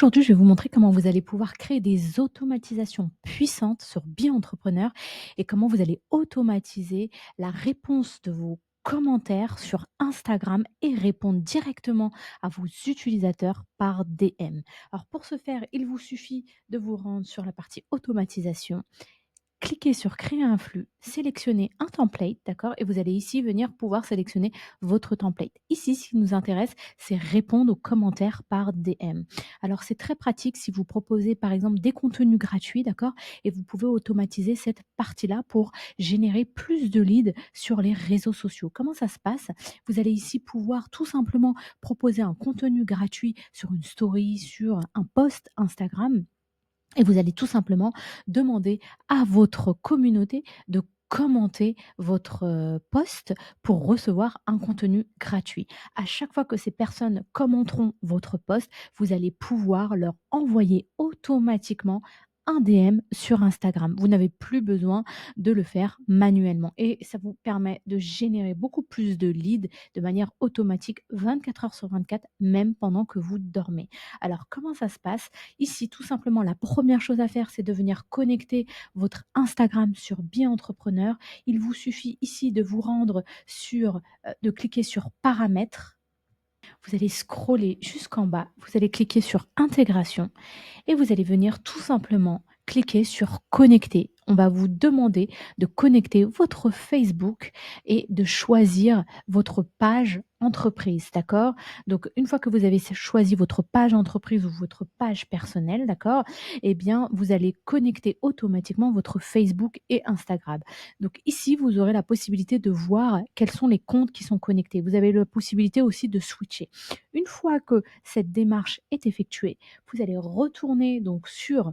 Aujourd'hui, je vais vous montrer comment vous allez pouvoir créer des automatisations puissantes sur Be Entrepreneur et comment vous allez automatiser la réponse de vos commentaires sur Instagram et répondre directement à vos utilisateurs par DM. Alors pour ce faire, il vous suffit de vous rendre sur la partie automatisation. Cliquez sur créer un flux, sélectionnez un template, d'accord? Et vous allez ici venir pouvoir sélectionner votre template. Ici, ce qui nous intéresse, c'est répondre aux commentaires par DM. Alors, c'est très pratique si vous proposez, par exemple, des contenus gratuits, d'accord? Et vous pouvez automatiser cette partie-là pour générer plus de leads sur les réseaux sociaux. Comment ça se passe? Vous allez ici pouvoir tout simplement proposer un contenu gratuit sur une story, sur un post Instagram et vous allez tout simplement demander à votre communauté de commenter votre, post pour recevoir un contenu gratuit. À chaque fois que ces personnes commenteront votre post, vous allez pouvoir leur envoyer automatiquement un DM sur Instagram. Vous n'avez plus besoin de le faire manuellement et ça vous permet de générer beaucoup plus de leads de manière automatique 24 heures sur 24, même pendant que vous dormez. Alors comment ça se passe? Ici, tout simplement, la première chose à faire, c'est de venir connecter votre Instagram sur Be Entrepreneur. Il vous suffit ici de vous rendre sur, de cliquer sur paramètres. Vous allez scroller jusqu'en bas. Vous allez cliquer sur intégration et vous allez venir tout simplement cliquer sur connecter. On va vous demander de connecter votre Facebook et de choisir votre page entreprise, d'accord? Donc une fois que vous avez choisi votre page entreprise ou votre page personnelle, d'accord? Eh bien, vous allez connecter automatiquement votre Facebook et Instagram. Donc ici, vous aurez la possibilité de voir quels sont les comptes qui sont connectés. Vous avez la possibilité aussi de switcher. Une fois que cette démarche est effectuée, vous allez retourner donc sur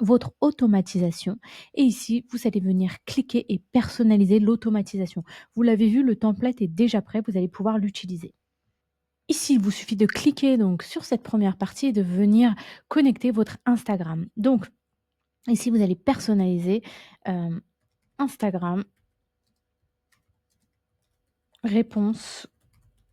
votre automatisation et ici, vous allez venir cliquer et personnaliser l'automatisation. Vous l'avez vu, le template est déjà prêt, vous allez pouvoir l'utiliser. Ici, il vous suffit de cliquer donc sur cette première partie et de venir connecter votre Instagram. Donc ici, vous allez personnaliser, Instagram, réponse,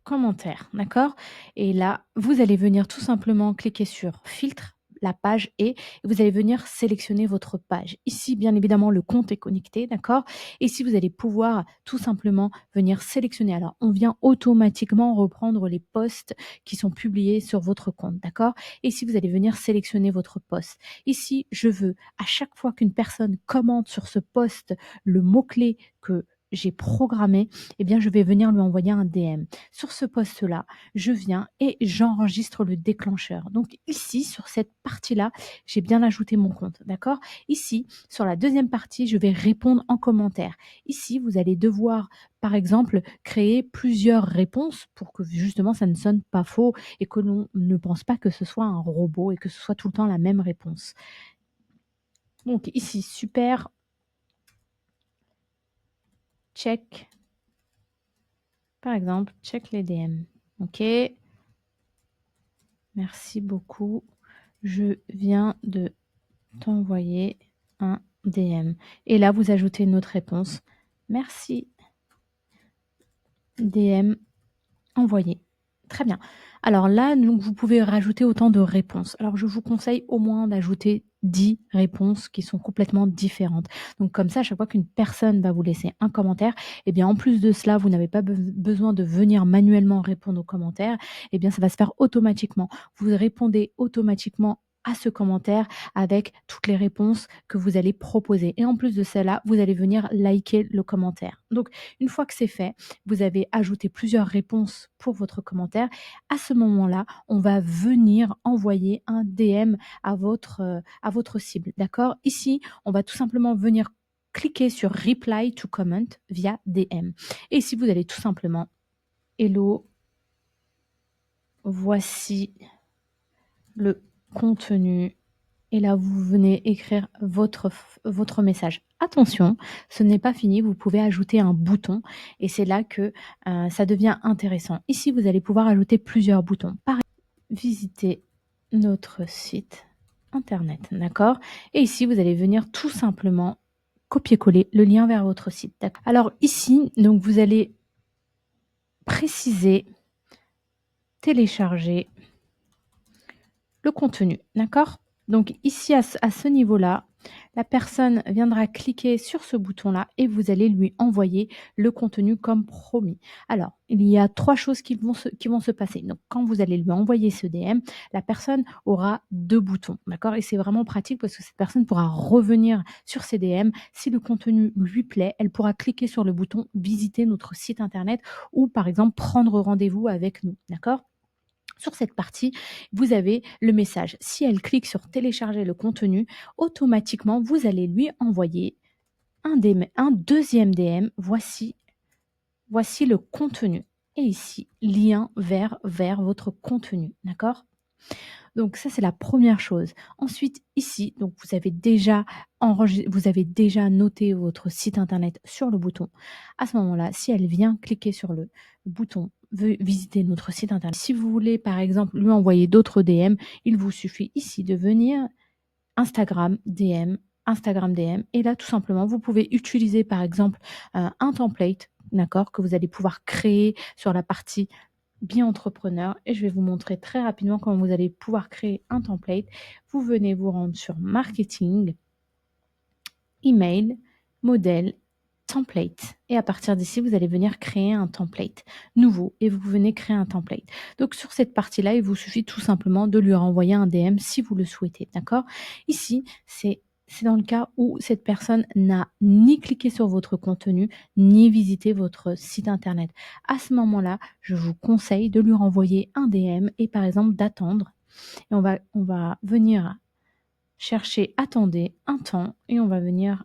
commentaire, d'accord? Et là, vous allez venir tout simplement cliquer sur filtre, la page et vous allez venir sélectionner votre page. Ici, bien évidemment, le compte est connecté, d'accord? Et si vous allez pouvoir tout simplement venir sélectionner. Alors, on vient automatiquement reprendre les posts qui sont publiés sur votre compte, d'accord? Et si vous allez venir sélectionner votre post. Ici, je veux à chaque fois qu'une personne commente sur ce post le mot-clé que j'ai programmé, eh bien, je vais venir lui envoyer un DM. Sur ce poste-là, je viens et j'enregistre le déclencheur. Donc ici, sur cette partie-là, j'ai bien ajouté mon compte, d'accord? Ici, sur la deuxième partie, je vais répondre en commentaire. Ici, vous allez devoir, par exemple, créer plusieurs réponses pour que justement ça ne sonne pas faux et que l'on ne pense pas que ce soit un robot et que ce soit tout le temps la même réponse. Donc ici, super, check, par exemple, check les DM. OK, merci beaucoup. Je viens de t'envoyer un DM. Et là, vous ajoutez une autre réponse. Merci, DM envoyé. Très bien. Alors là, donc, vous pouvez rajouter autant de réponses. Alors, je vous conseille au moins d'ajouter 10 réponses qui sont complètement différentes. Donc, comme ça, à chaque fois qu'une personne va vous laisser un commentaire, eh bien, en plus de cela, vous n'avez pas besoin de venir manuellement répondre aux commentaires. Eh bien, ça va se faire automatiquement. Vous répondez automatiquement à ce commentaire avec toutes les réponses que vous allez proposer. Et en plus de cela, vous allez venir liker le commentaire. Donc, une fois que c'est fait, vous avez ajouté plusieurs réponses pour votre commentaire. À ce moment-là, on va venir envoyer un DM à votre cible, d'accord? Ici, on va tout simplement venir cliquer sur reply to comment via DM. Et ici, vous allez tout simplement, hello, voici le contenu. Et là, vous venez écrire votre message. Attention, ce n'est pas fini, vous pouvez ajouter un bouton et c'est là que ça devient intéressant. Ici, vous allez pouvoir ajouter plusieurs boutons. Par exemple, visiter notre site internet, d'accord? Et ici, vous allez venir tout simplement copier-coller le lien vers votre site. Alors ici, donc vous allez préciser, télécharger le contenu, d'accord? Donc ici, à ce niveau-là, la personne viendra cliquer sur ce bouton-là et vous allez lui envoyer le contenu comme promis. Alors, il y a 3 choses qui vont se passer. Donc quand vous allez lui envoyer ce DM, la personne aura 2 boutons, d'accord? Et c'est vraiment pratique parce que cette personne pourra revenir sur ses DM. Si le contenu lui plaît, elle pourra cliquer sur le bouton «Visiter notre site internet» ou par exemple «Prendre rendez-vous avec nous», d'accord? Sur cette partie, vous avez le message. Si elle clique sur télécharger le contenu, automatiquement, vous allez lui envoyer un deuxième DM. Voici le contenu. Et ici, lien vers votre contenu. D'accord? Donc ça, c'est la première chose. Ensuite, ici, donc vous avez déjà noté votre site internet sur le bouton. À ce moment-là, si elle vient cliquer sur le bouton «Veut visiter notre site internet», si vous voulez, par exemple, lui envoyer d'autres DM, il vous suffit ici de venir Instagram DM, Instagram DM et là, tout simplement, vous pouvez utiliser, par exemple, un template, d'accord, que vous allez pouvoir créer sur la partie bien entrepreneur et je vais vous montrer très rapidement comment vous allez pouvoir créer un template. Vous venez vous rendre sur marketing, email, modèle, template et à partir d'ici, vous allez venir créer un template nouveau et vous venez créer un template. Donc sur cette partie-là, il vous suffit tout simplement de lui renvoyer un DM si vous le souhaitez, d'accord? Ici, c'est dans le cas où cette personne n'a ni cliqué sur votre contenu, ni visité votre site internet. À ce moment-là, je vous conseille de lui renvoyer un DM et par exemple d'attendre. Et on va venir chercher attendez un temps et on va venir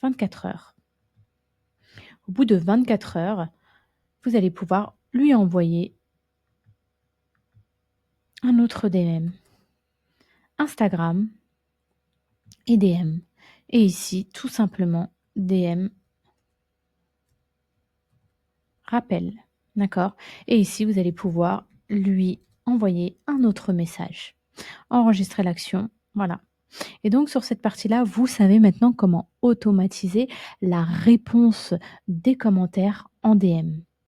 24 heures. Au bout de 24 heures, vous allez pouvoir lui envoyer un autre DM, Instagram et DM. Et ici, tout simplement, DM rappel, d'accord? Et ici, vous allez pouvoir lui envoyer un autre message. Enregistrer l'action, voilà. Et donc sur cette partie-là, vous savez maintenant comment automatiser la réponse des commentaires en DM.